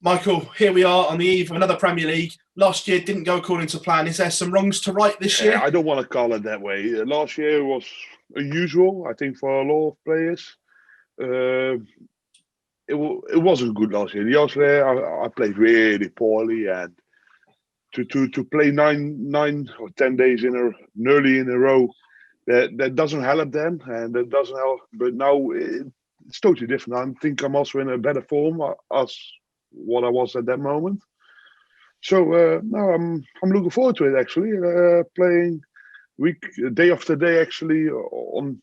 Michael, here we are on the eve of another Premier League. Last year didn't go according to plan. Is there some wrongs to right this year? I don't want to call it that way. Last year was unusual, I think, for a lot of players. Uh, it wasn't good last year. Last year, I played really poorly, and to play nine or 10 days nearly in a row, that doesn't help then, and that doesn't help. But now it's totally different. I think I'm also in a better form as what I was at that moment. So now I'm looking forward to it actually. Playing day after day actually on.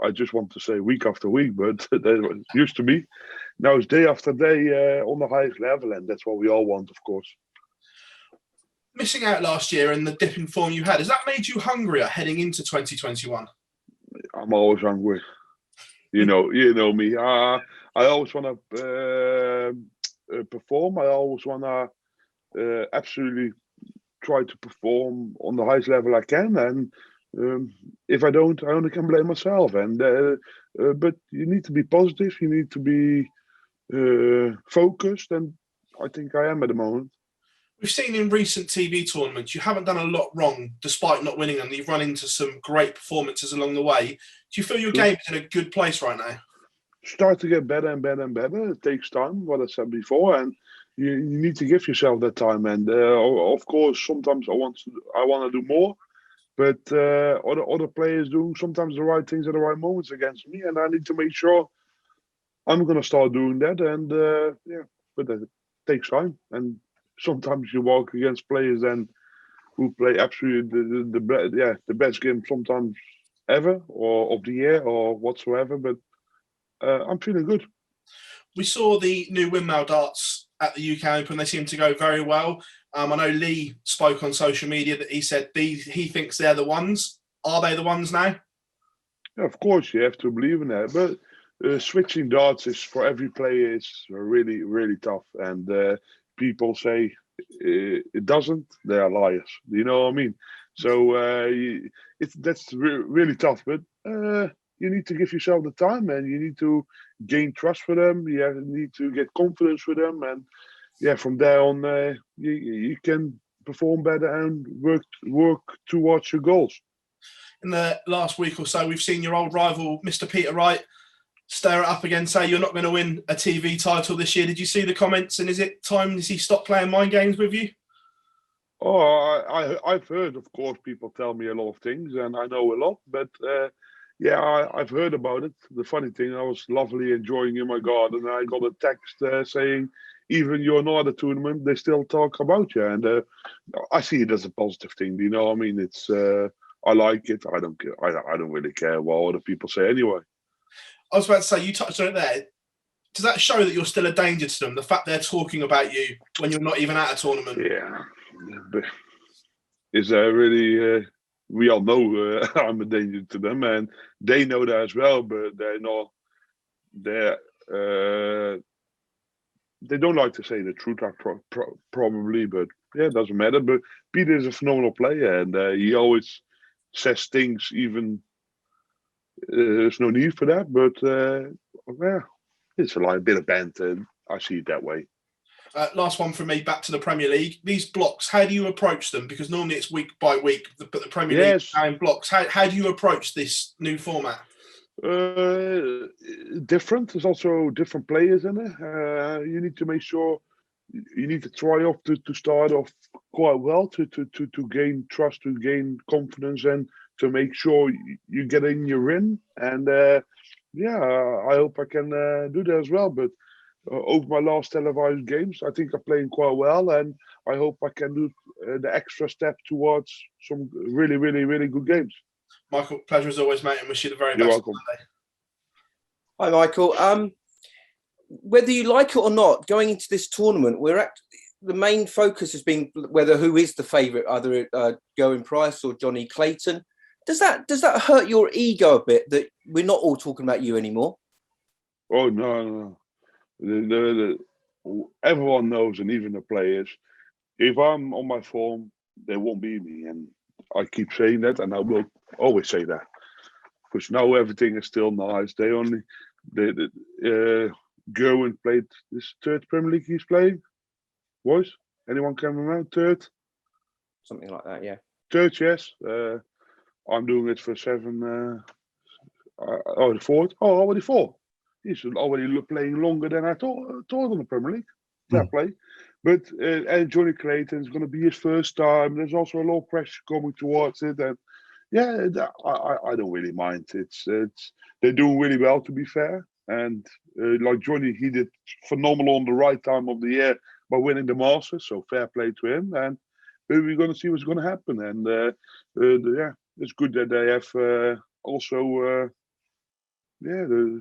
I just want to say week after week, but that used to be. Now it's day after day on the highest level, and that's what we all want, of course. Missing out last year and the dip in form you had, has that made you hungrier heading into 2021? I'm always hungry. You know me. I always want to perform. I always want to absolutely try to perform on the highest level I can, and if I don't, I only can blame myself. And but you need to be positive. You need to be focused, and I think I am at the moment. We've seen in recent TV tournaments you haven't done a lot wrong despite not winning them. You've run into some great performances along the way. Do you feel your game is in a good place right now? Start to get better and better and better. It takes time, what I said before, and you need to give yourself that time. And of course, sometimes I want to do more, but other players doing sometimes the right things at the right moments against me, and I need to make sure I'm going to start doing that. And yeah, but that takes time, and sometimes you walk against players and who play absolutely the best game sometimes ever or of the year or whatsoever. But I'm feeling good. We saw the new windmill darts at the UK Open. They seem to go very well. I know Lee spoke on social media that he said he thinks they're the ones. Are they the ones now? Yeah, of course, you have to believe in that. But switching darts is for every player is really, really tough. And people say it doesn't. They are liars. You know what I mean? So that's really tough. But you need to give yourself the time, and you need to gain trust for them. You need to get confidence with them, and yeah, from there on, you can perform better and work towards your goals. In the last week or so, we've seen your old rival, Mr. Peter Wright, stir it up again, say you're not going to win a TV title this year. Did you see the comments? And is it time does he stop playing mind games with you? Oh, I've heard, of course, people tell me a lot of things, and I know a lot. But yeah, I've heard about it. The funny thing, I was lovely enjoying in my garden. And I got a text saying, even you're not at a tournament, they still talk about you, and I see it as a positive thing. You know, I mean, it's I like it. I don't care. I don't really care what other people say anyway. I was about to say, you touched on it there. Does that show that you're still a danger to them? The fact they're talking about you when you're not even at a tournament? Yeah, but is that really? We all know I'm a danger to them, and they know that as well. But they're not. They're. They don't like to say the truth, probably, but yeah, it doesn't matter. But Peter is a phenomenal player, and he always says things. Even there's no need for that, but yeah, it's a bit of banter. I see it that way. Last one from me, back to the Premier League. These blocks, how do you approach them? Because normally it's week by week, but the Premier League is now in blocks. How do you approach this new format? Different. There's also different players in it. You need to make sure you need to try off to start off quite well to gain trust, to gain confidence, and to make sure you get in your in. And yeah, I hope I can do that as well. But over my last televised games, I think I'm playing quite well, and I hope I can do the extra step towards some really, really, really good games. Michael, pleasure as always, mate, and wish you the very You're best. welcome. Hi, Michael. Whether you like it or not, going into this tournament, the main focus has been who is the favourite, either Gerwen Price or Johnny Clayton. Does that hurt your ego a bit that we're not all talking about you anymore? Oh no. Everyone knows, and even the players, if I'm on my form, they won't beat me. And I keep saying that, and I will always say that. Because now everything is still nice. Gerwen played this third Premier League he's playing. Was anyone can remember third? Something like that, yeah. Third, yes. I'm doing it for 7. The fourth. Oh, already 4. He's already playing longer than I thought in the Premier League. Fair play. But and Johnny Clayton is going to be his first time. There's also a lot of pressure coming towards it, and yeah, I don't really mind. It's they're doing really well, to be fair. And like Johnny, he did phenomenal on the right time of the year by winning the Masters. So fair play to him. And we're going to see what's going to happen. And yeah, it's good that they have also the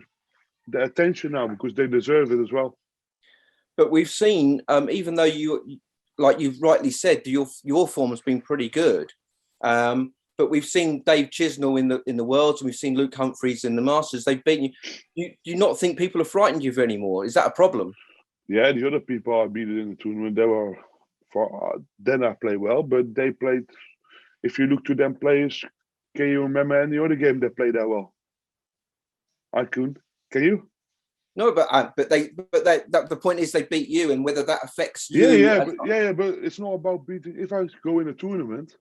attention now, because they deserve it as well. But we've seen, even though you, like you've rightly said, your form has been pretty good. But we've seen Dave Chisnall in the Worlds, and we've seen Luke Humphreys in the Masters. They've beaten you. Do you not think people are frightened of you anymore? Is that a problem? Yeah, the other people I beat in the tournament, they were then I play well, but they played. If you look to them players, can you remember any other game they played that well? I couldn't. Can you? No, but the point is they beat you, and whether that affects you. But it's not about beating. If I go in a tournament,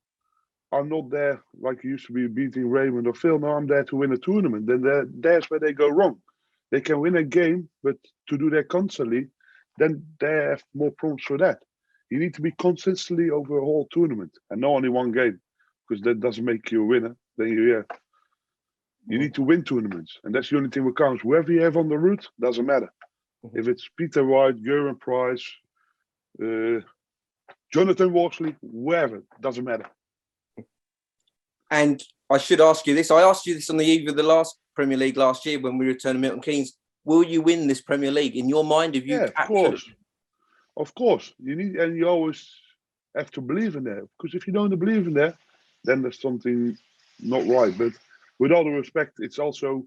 I'm not there like you used to be beating Raymond or Phil. No, I'm there to win a tournament. Then there's where they go wrong. They can win a game, but to do that constantly, then they have more problems for that. You need to be consistently over a whole tournament and not only one game, because that doesn't make you a winner. Then you need to win tournaments, and that's the only thing that counts. Whoever you have on the route doesn't matter. Mm-hmm. If it's Peter Wright, Gerwen Price, Jonathan Walsley, whoever, doesn't matter. And I should ask you this. I asked you this on the eve of the last Premier League last year when we returned to Milton Keynes. Will you win this Premier League? In your mind, have you captured it? Of course. You always have to believe in that. Because if you don't believe in that, then there's something not right. But with all the respect, it's also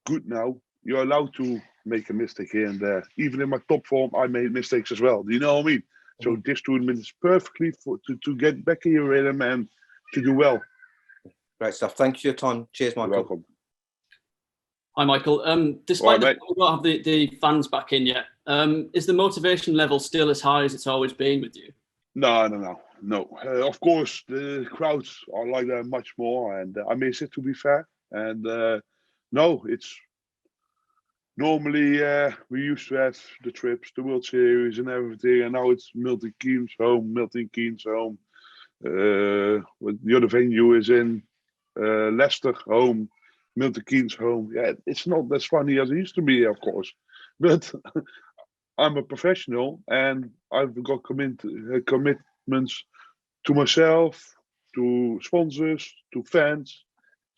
good now. You're allowed to make a mistake here and there. Even in my top form, I made mistakes as well. Do you know what I mean? So this tournament is perfectly to get back in your rhythm and to do well. Great stuff. Thank you for your time. Cheers, Michael. You're welcome. Hi, Michael. Despite we don't have the fans back in yet, is the motivation level still as high as it's always been with you? No. Of course, the crowds are like that much more, and I miss it, to be fair. And no, it's normally we used to have the trips, the World Series, and everything, and now it's Milton Keynes home. The other venue is in Leicester home, Milton Keynes home. Yeah, it's not as funny as it used to be, of course, but I'm a professional and I've got commitments to myself, to sponsors, to fans.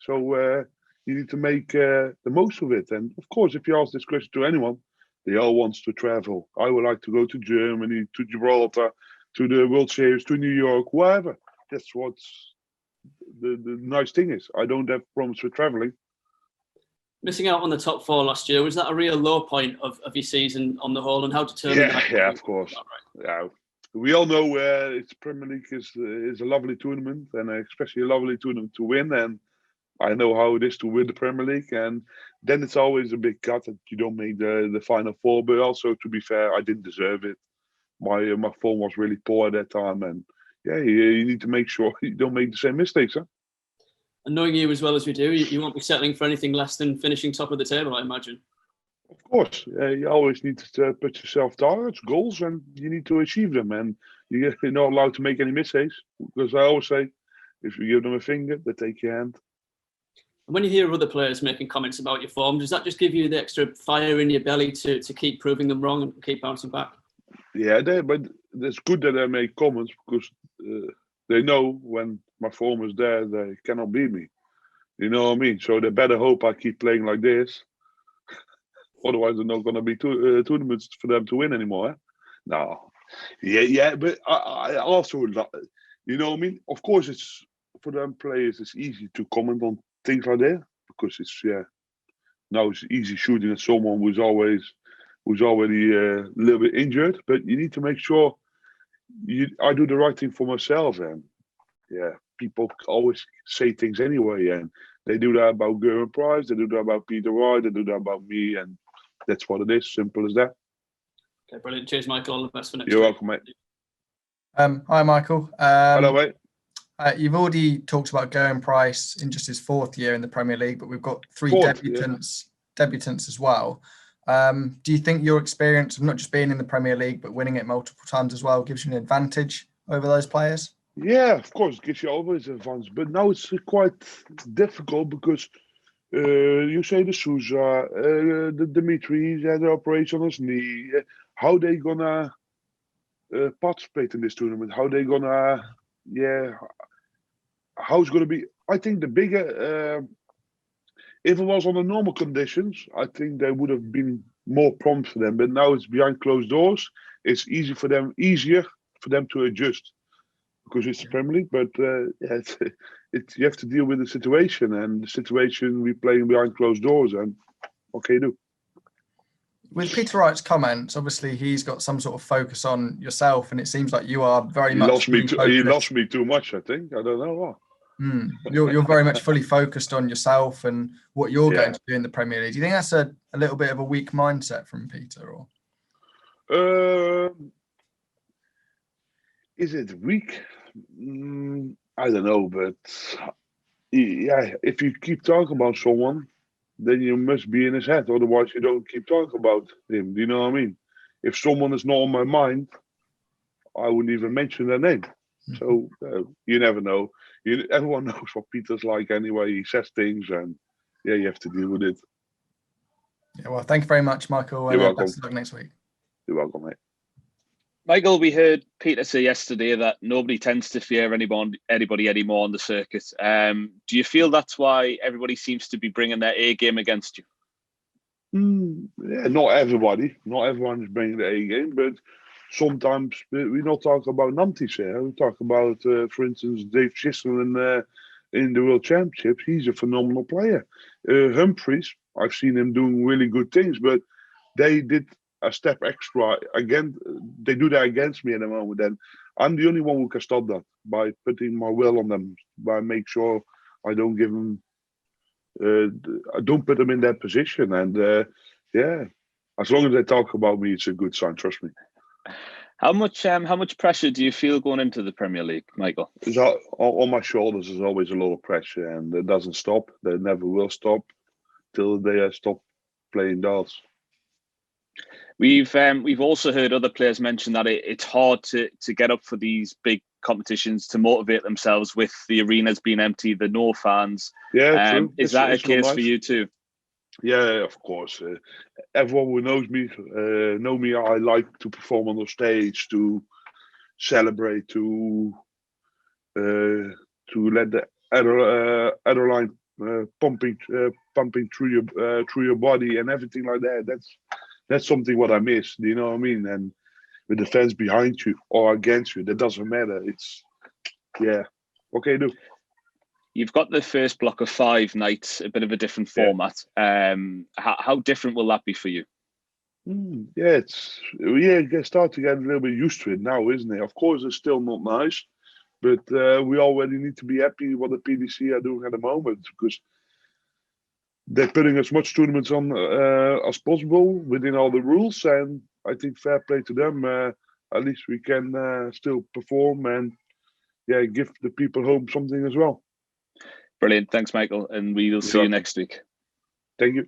So you need to make the most of it. And of course, if you ask this question to anyone, they all want to travel. I would like to go to Germany, to Gibraltar, to the World Series, to New York, wherever. That's what's the nice thing is. I don't have problems with traveling. Missing out on the top 4 last year, was that a real low point of your season on the whole, and how determined? Yeah, of course. Right? Yeah, we all know it's Premier League is a lovely tournament, and especially a lovely tournament to win. And I know how it is to win the Premier League, and then it's always a big cut that you don't make the final 4. But also, to be fair, I didn't deserve it. My form was really poor at that time, and yeah, you need to make sure you don't make the same mistakes, huh? And knowing you as well as we do, you won't be settling for anything less than finishing top of the table, I imagine. Of course, you always need to put yourself targets, goals, and you need to achieve them. And you're not allowed to make any mistakes, because I always say, if you give them a finger, they take your hand. And when you hear other players making comments about your form, does that just give you the extra fire in your belly to keep proving them wrong and keep bouncing back? Yeah, but it's good that they make comments, because they know when my form is there, they cannot beat me. You know what I mean? So they better hope I keep playing like this. Otherwise, there's not going to be tournaments for them to win anymore. Eh? No. Yeah, but I also, you know what I mean? Of course, it's for them players, it's easy to comment on things like that, because now it's easy shooting at someone who's already a little bit injured. But you need to make sure I do the right thing for myself. And yeah, people always say things anyway, and they do that about Gerwen Price, they do that about Peter Wright, they do that about me, and that's what it is. Simple as that. Okay, brilliant. Cheers, Michael. All the best for next You're week. welcome, mate. Hi, Michael. Hello, mate. You've already talked about Gerwen Price in just his 4th year in the Premier League, but we've got 3 debutants as well. Do you think your experience of not just being in the Premier League but winning it multiple times as well gives you an advantage over those players? Yeah, of course, it gives you always an advantage. But now it's quite difficult because you say the Sousa, the Dimitri, he had the operation on his knee. How they gonna participate in this tournament? How they gonna, how it's gonna be? I think the bigger, if it was on the normal conditions, I think they would have been more prompt for them. But now it's behind closed doors. It's easier for them to adjust because it's the Premier League. But you have to deal with the situation, and the situation we're playing behind closed doors. And what can you do? With Peter Wright's comments, obviously he's got some sort of focus on yourself, and it seems like you are very much. He lost me too much, I think. I don't know what. You're very much fully focused on yourself and what you're going to do in the Premier League. Do you think that's a little bit of a weak mindset from Peter, or? Is it weak? I don't know, but if you keep talking about someone, then you must be in his head. Otherwise, you don't keep talking about him. Do you know what I mean? If someone is not on my mind, I wouldn't even mention their name. So you never know. Everyone knows what Peter's like anyway. He says things, and you have to deal with it. Yeah, well, thank you very much, Michael. You're welcome. Best of luck next week. You're welcome, mate. Michael, we heard Peter say yesterday that nobody tends to fear anybody anymore on the circuit. Do you feel that's why everybody seems to be bringing their A game against you? Not everybody. Not everyone is bringing the A game, but sometimes we not talk about numpties here. We talk about, for instance, Dave Chisholm in the World Championships. He's a phenomenal player. Humphries, I've seen him doing really good things, but they did a step extra. Again, they do that against me at the moment, and I'm the only one who can stop that by putting my will on them, by make sure I don't give them, I don't put them in that position. And as long as they talk about me, it's a good sign. Trust me. How much pressure do you feel going into the Premier League, Michael? On my shoulders is always a lot of pressure, and it doesn't stop. They never will stop till they stop playing darts. We've also heard other players mention that it's hard to get up for these big competitions, to motivate themselves with the arenas being empty, the no fans. Yeah, true. Is that a case for you too? Yeah, of course. Everyone who knows me know me. I like to perform on the stage, to celebrate, to let the adrenaline pumping through your body and everything like that. That's something what I miss. Do you know what I mean? And with the fans behind you or against you, that doesn't matter. It's what can you do? You've got the first block of 5 nights, a bit of a different format. How different will that be for you? Start to get a little bit used to it now, isn't it? Of course, it's still not nice, but we already need to be happy what the PDC are doing at the moment, because they're putting as much tournaments on as possible within all the rules, and I think fair play to them. At least we can still perform and give the people home something as well. Brilliant. Thanks, Michael. And we will see you next week. Thank you.